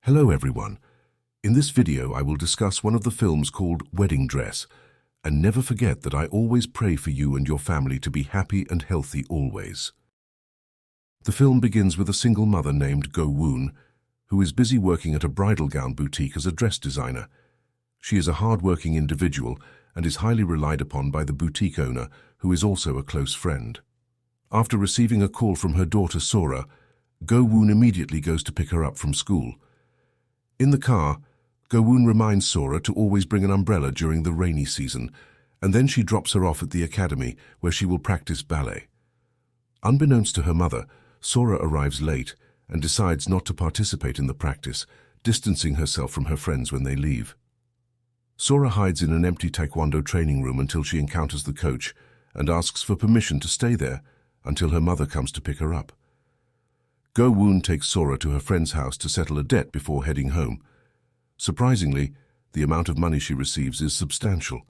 Hello everyone. In this video I will discuss one of the films called Wedding Dress, and never forget that I always pray for you and your family to be happy and healthy always. The film begins with a single mother named Ko-woon, who is busy working at a bridal gown boutique as a dress designer. She is a hard-working individual and is highly relied upon by the boutique owner, who is also a close friend. After receiving a call from her daughter Sora, Ko-woon immediately goes to pick her up from school. In the car, Ko-woon reminds Sora to always bring an umbrella during the rainy season, and then she drops her off at the academy where she will practice ballet. Unbeknownst to her mother, Sora arrives late and decides not to participate in the practice, distancing herself from her friends when they leave. Sora hides in an empty taekwondo training room until she encounters the coach and asks for permission to stay there until her mother comes to pick her up. Ko-woon takes Sora to her friend's house to settle a debt before heading home. Surprisingly, the amount of money she receives is substantial,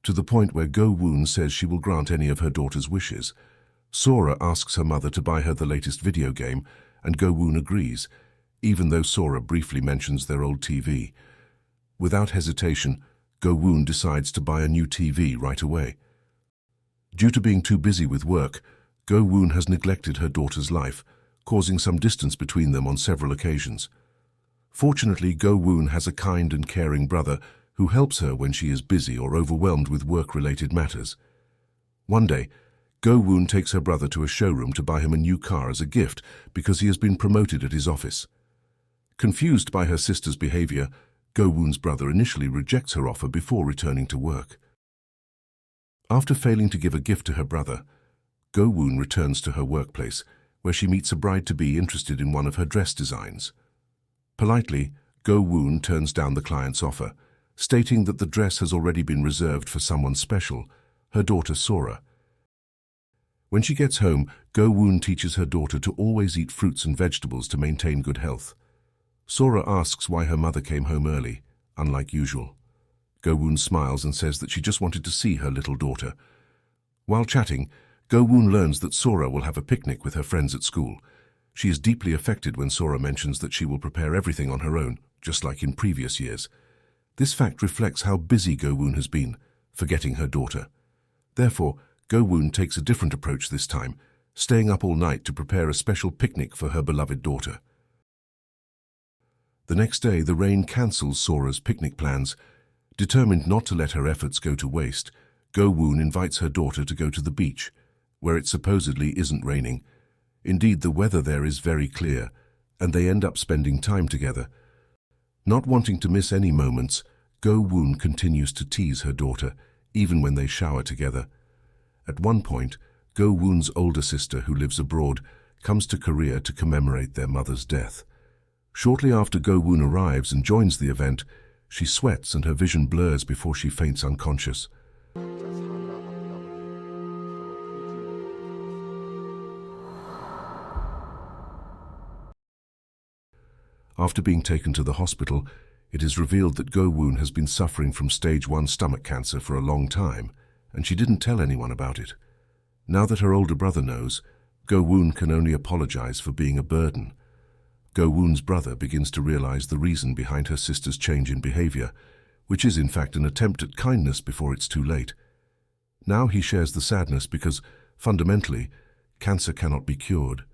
to the point where Ko-woon says she will grant any of her daughter's wishes. Sora asks her mother to buy her the latest video game, and Ko-woon agrees, even though Sora briefly mentions their old TV. Without hesitation, Ko-woon decides to buy a new TV right away. Due to being too busy with work, Ko-woon has neglected her daughter's life, causing some distance between them on several occasions. Fortunately, Ko-woon has a kind and caring brother who helps her when she is busy or overwhelmed with work-related matters. One day, Ko-woon takes her brother to a showroom to buy him a new car as a gift because he has been promoted at his office. Confused by her sister's behavior, Ko-woon's brother initially rejects her offer before returning to work. After failing to give a gift to her brother, Ko-woon returns to her workplace, where she meets a bride-to-be interested in one of her dress designs. Politely, Ko-woon turns down the client's offer, stating that the dress has already been reserved for someone special, her daughter Sora. When she gets home, Ko-woon teaches her daughter to always eat fruits and vegetables to maintain good health. Sora asks why her mother came home early, unlike usual. Ko-woon smiles and says that she just wanted to see her little daughter. While chatting, Ko-woon learns that Sora will have a picnic with her friends at school. She is deeply affected when Sora mentions that she will prepare everything on her own, just like in previous years. This fact reflects how busy Ko-woon has been, forgetting her daughter. Therefore, Ko-woon takes a different approach this time, staying up all night to prepare a special picnic for her beloved daughter. The next day, the rain cancels Sora's picnic plans. Determined not to let her efforts go to waste, Ko-woon invites her daughter to go to the beach, where it supposedly isn't raining. Indeed, the weather there is very clear, and they end up spending time together. Not wanting to miss any moments, Ko-woon continues to tease her daughter, even when they shower together. At one point, Ko-woon's older sister, who lives abroad, comes to Korea to commemorate their mother's death. Shortly after Ko-woon arrives and joins the event, she sweats and her vision blurs before she faints unconscious. After being taken to the hospital, it is revealed that Ko-woon has been suffering from stage 1 stomach cancer for a long time, and she didn't tell anyone about it. Now that her older brother knows, Ko-woon can only apologize for being a burden. Ko-woon's brother begins to realize the reason behind her sister's change in behavior, which is in fact an attempt at kindness before it's too late. Now he shares the sadness because, fundamentally, cancer cannot be cured.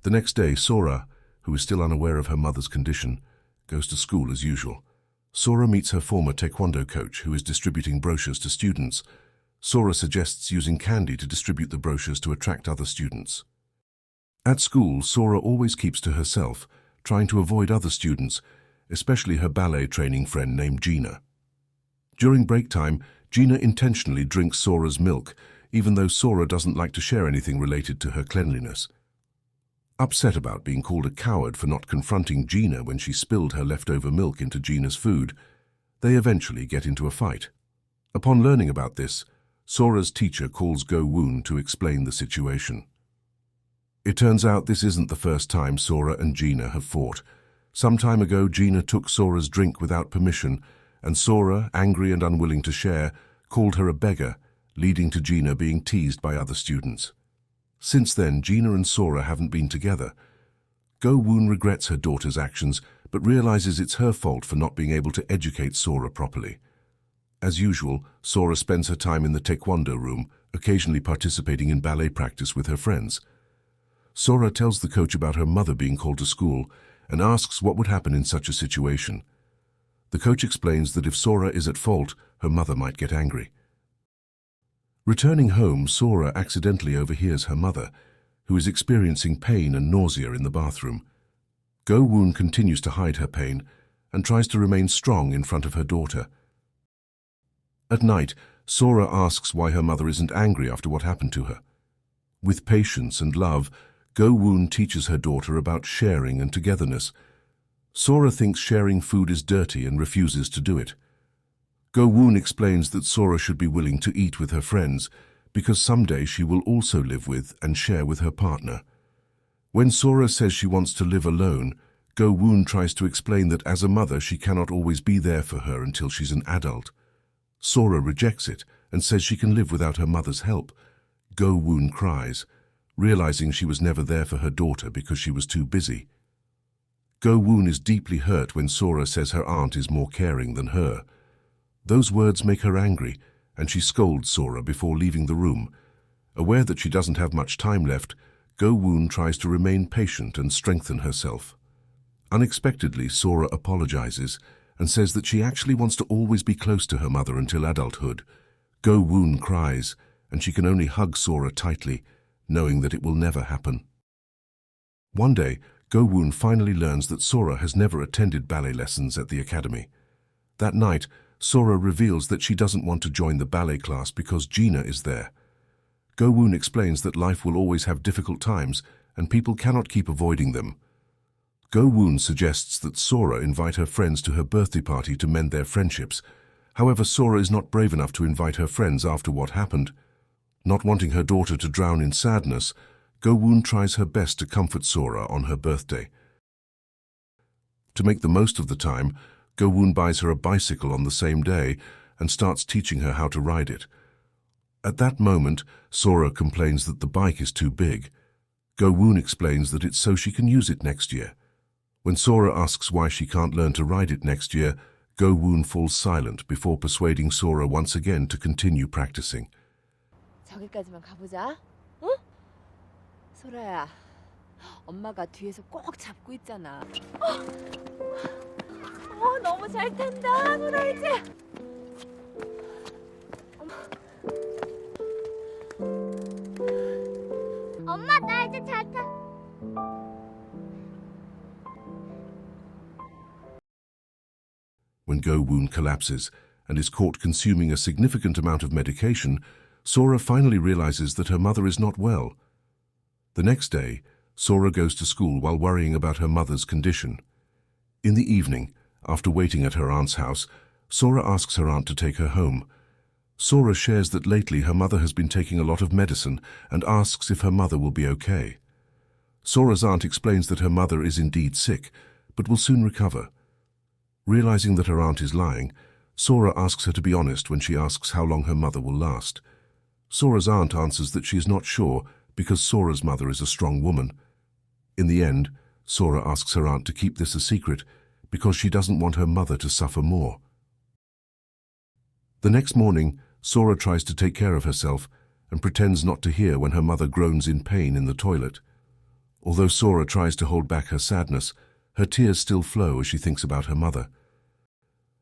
The next day, Sora, who is still unaware of her mother's condition, goes to school as usual. Sora meets her former taekwondo coach, who is distributing brochures to students. Sora suggests using candy to distribute the brochures to attract other students. At school, Sora always keeps to herself, trying to avoid other students, especially her ballet training friend named Gina. During break time, Gina intentionally drinks Sora's milk, even though Sora doesn't like to share anything related to her cleanliness. Upset about being called a coward for not confronting Gina when she spilled her leftover milk into Gina's food, they eventually get into a fight. Upon learning about this, Sora's teacher calls Ko-woon to explain the situation. It turns out this isn't the first time Sora and Gina have fought. Some time ago, Gina took Sora's drink without permission, and Sora, angry and unwilling to share, called her a beggar, leading to Gina being teased by other students. Since then, Gina and Sora haven't been together. Ko-woon regrets her daughter's actions, but realizes it's her fault for not being able to educate Sora properly. As usual, Sora spends her time in the taekwondo room, occasionally participating in ballet practice with her friends. Sora tells the coach about her mother being called to school and asks what would happen in such a situation. The coach explains that if Sora is at fault, her mother might get angry. Returning home, Sora accidentally overhears her mother, who is experiencing pain and nausea in the bathroom. Ko-woon continues to hide her pain and tries to remain strong in front of her daughter. At night, Sora asks why her mother isn't angry after what happened to her. With patience and love, Ko-woon teaches her daughter about sharing and togetherness. Sora thinks sharing food is dirty and refuses to do it. Ko-woon explains that Sora should be willing to eat with her friends because someday she will also live with and share with her partner. When Sora says she wants to live alone, Ko-woon tries to explain that as a mother she cannot always be there for her until she's an adult. Sora rejects it and says she can live without her mother's help. Ko-woon cries, realizing she was never there for her daughter because she was too busy. Ko-woon is deeply hurt when Sora says her aunt is more caring than her. Those words make her angry, and she scolds Sora before leaving the room. Aware that she doesn't have much time left, Ko-woon tries to remain patient and strengthen herself. Unexpectedly, Sora apologizes and says that she actually wants to always be close to her mother until adulthood. Ko-woon cries, and she can only hug Sora tightly, knowing that it will never happen. One day, Ko-woon finally learns that Sora has never attended ballet lessons at the academy. That night, Sora reveals that she doesn't want to join the ballet class because Gina is there. Ko-woon explains that life will always have difficult times and people cannot keep avoiding them. Ko-woon suggests that Sora invite her friends to her birthday party to mend their friendships. However, Sora is not brave enough to invite her friends after what happened. Not wanting her daughter to drown in sadness, Ko-woon tries her best to comfort Sora on her birthday. To make the most of the time, Ko-woon buys her a bicycle on the same day and starts teaching her how to ride it. At that moment, Sora complains that the bike is too big. Ko-woon explains that it's so she can use it next year. When Sora asks why she can't learn to ride it next year, Ko-woon falls silent before persuading Sora once again to continue practicing. 저기까지만 가보자. 응? 소라야, 엄마가 뒤에서 꼭 잡고 있잖아. 너무 잘 탄다, 소라 이제. 엄마, 나 이제 잘 타. When Ko-woon collapses and is caught consuming a significant amount of medication, Sora finally realizes that her mother is not well. The next day, Sora goes to school while worrying about her mother's condition. In the evening, after waiting at her aunt's house, Sora asks her aunt to take her home. Sora shares that lately her mother has been taking a lot of medicine and asks if her mother will be okay. Sora's aunt explains that her mother is indeed sick, but will soon recover. Realizing that her aunt is lying, Sora asks her to be honest when she asks how long her mother will last. Sora's aunt answers that she is not sure because Sora's mother is a strong woman. In the end, Sora asks her aunt to keep this a secret because she doesn't want her mother to suffer more. The next morning, Sora tries to take care of herself and pretends not to hear when her mother groans in pain in the toilet. Although Sora tries to hold back her sadness, her tears still flow as she thinks about her mother.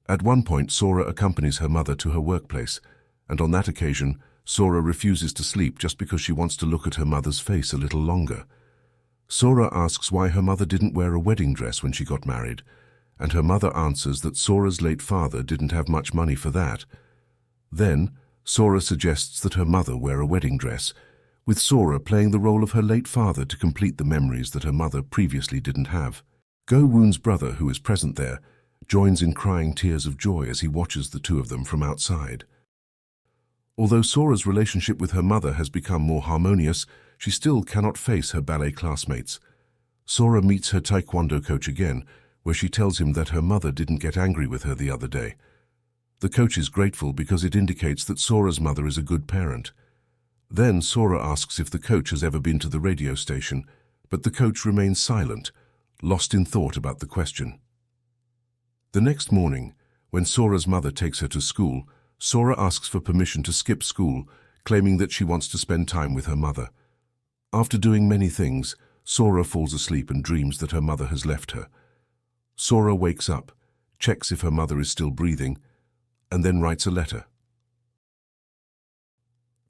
At one point, Sora accompanies her mother to her workplace, and on that occasion, Sora refuses to sleep just because she wants to look at her mother's face a little longer. Sora asks why her mother didn't wear a wedding dress when she got married, and her mother answers that Sora's late father didn't have much money for that. Then, Sora suggests that her mother wear a wedding dress, with Sora playing the role of her late father to complete the memories that her mother previously didn't have. Ko-woon's brother, who is present there, joins in crying tears of joy as he watches the two of them from outside. Although Sora's relationship with her mother has become more harmonious, she still cannot face her ballet classmates. Sora meets her taekwondo coach again, where she tells him that her mother didn't get angry with her the other day. The coach is grateful because it indicates that Sora's mother is a good parent. Then Sora asks if the coach has ever been to the radio station, but the coach remains silent, lost in thought about the question. The next morning, when Sora's mother takes her to school, Sora asks for permission to skip school, claiming that she wants to spend time with her mother. After doing many things, Sora falls asleep and dreams that her mother has left her. Sora wakes up, checks if her mother is still breathing, and then writes a letter.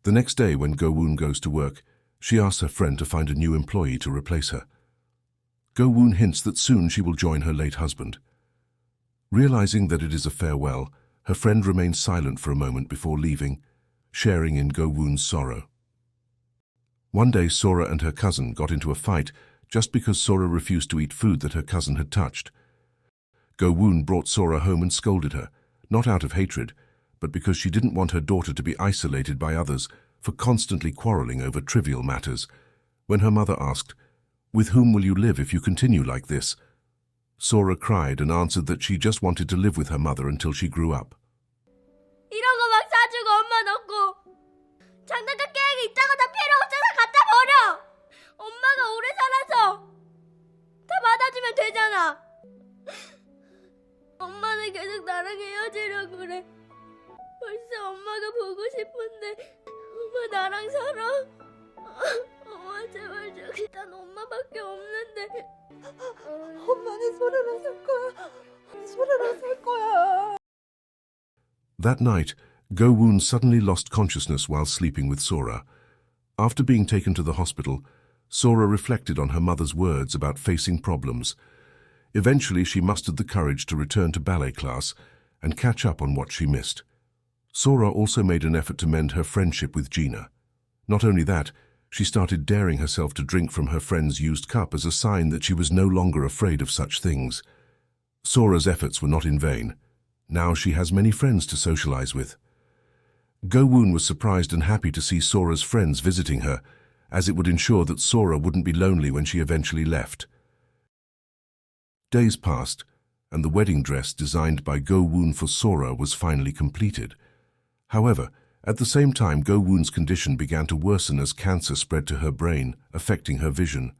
The next day, when Ko-woon goes to work, she asks her friend to find a new employee to replace her. Ko-woon hints that soon she will join her late husband. Realizing that it is a farewell, her friend remains silent for a moment before leaving, sharing in Ko-woon's sorrow. One day, Sora and her cousin got into a fight just because Sora refused to eat food that her cousin had touched. Ko-woon brought Sora home and scolded her, not out of hatred, but because she didn't want her daughter to be isolated by others for constantly quarreling over trivial matters. When her mother asked, "With whom will you live if you continue like this?" Sora cried and answered that she just wanted to live with her mother until she grew up. 이런 거 막 사주고 엄마 넣고 장난감 게임이 있다고 다 필요 없어서 갖다 버려. 엄마가 오래 살아서 다 받아주면 되잖아. 엄마는 계속 나랑 헤어지려고 그래. 벌써 엄마가 보고 싶은데 엄마 나랑 살아? 엄마 제발 저기 난 엄마밖에 없는데. 엄마는 소라랑 살 거야. 소라랑 살 거야. That night, Ko-woon suddenly lost consciousness while sleeping with Sora. After being taken to the hospital, Sora reflected on her mother's words about facing problems. Eventually, she mustered the courage to return to ballet class and catch up on what she missed. Sora also made an effort to mend her friendship with Gina. Not only that, she started daring herself to drink from her friend's used cup as a sign that she was no longer afraid of such things. Sora's efforts were not in vain. Now she has many friends to socialize with. Ko-woon was surprised and happy to see Sora's friends visiting her, as it would ensure that Sora wouldn't be lonely when she eventually left. Days passed, and the wedding dress designed by Ko-woon for Sora was finally completed. However, at the same time, Ko-woon's condition began to worsen as cancer spread to her brain, affecting her vision.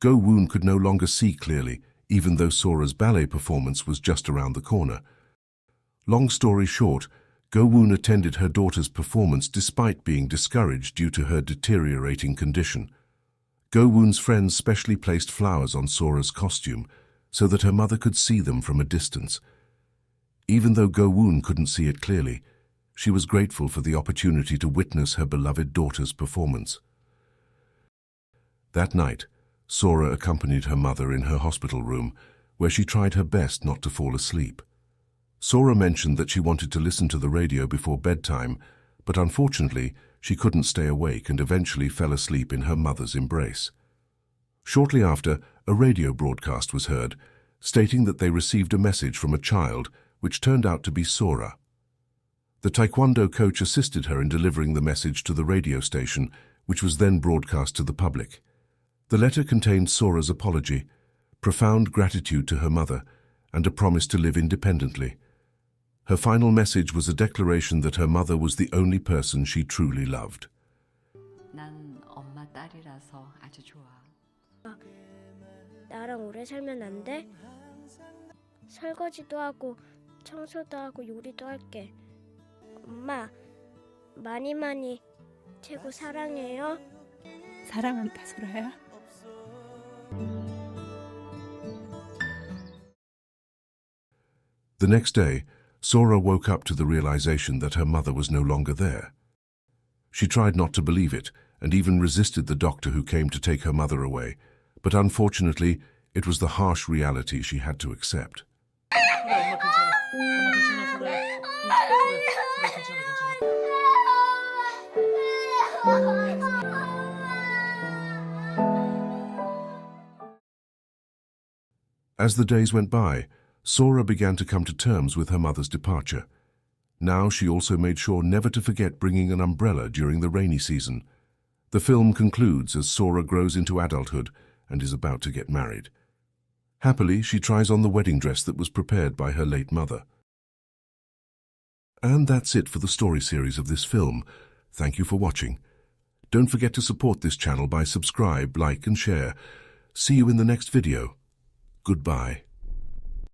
Ko-woon could no longer see clearly, even though Sora's ballet performance was just around the corner. Long story short, Ko-woon attended her daughter's performance despite being discouraged due to her deteriorating condition. Ko-woon's friends specially placed flowers on Sora's costume so that her mother could see them from a distance. Even though Ko-woon couldn't see it clearly, she was grateful for the opportunity to witness her beloved daughter's performance. That night, Sora accompanied her mother in her hospital room, where she tried her best not to fall asleep. Sora mentioned that she wanted to listen to the radio before bedtime, but unfortunately, she couldn't stay awake and eventually fell asleep in her mother's embrace. Shortly after, a radio broadcast was heard, stating that they received a message from a child, which turned out to be Sora. The taekwondo coach assisted her in delivering the message to the radio station, which was then broadcast to the public. The letter contained Sora's apology, profound gratitude to her mother, and a promise to live independently. Her final message was a declaration that her mother was the only person she truly loved. 난 엄마 딸이라서 아주 좋아. 나랑 오래 살면 안 돼? 설거지도 하고 청소도 하고 요리도 할게. 엄마, 많이 최고 사랑해요. 사랑한다, 소라야. The next day, Sora woke up to the realization that her mother was no longer there. She tried not to believe it and even resisted the doctor who came to take her mother away, but unfortunately, it was the harsh reality she had to accept. As the days went by, Sora began to come to terms with her mother's departure. Now she also made sure never to forget bringing an umbrella during the rainy season. The film concludes as Sora grows into adulthood and is about to get married. Happily, she tries on the wedding dress that was prepared by her late mother. And that's it for the story series of this film. Thank you for watching. Don't forget to support this channel by subscribe, like and share. See you in the next video. Goodbye.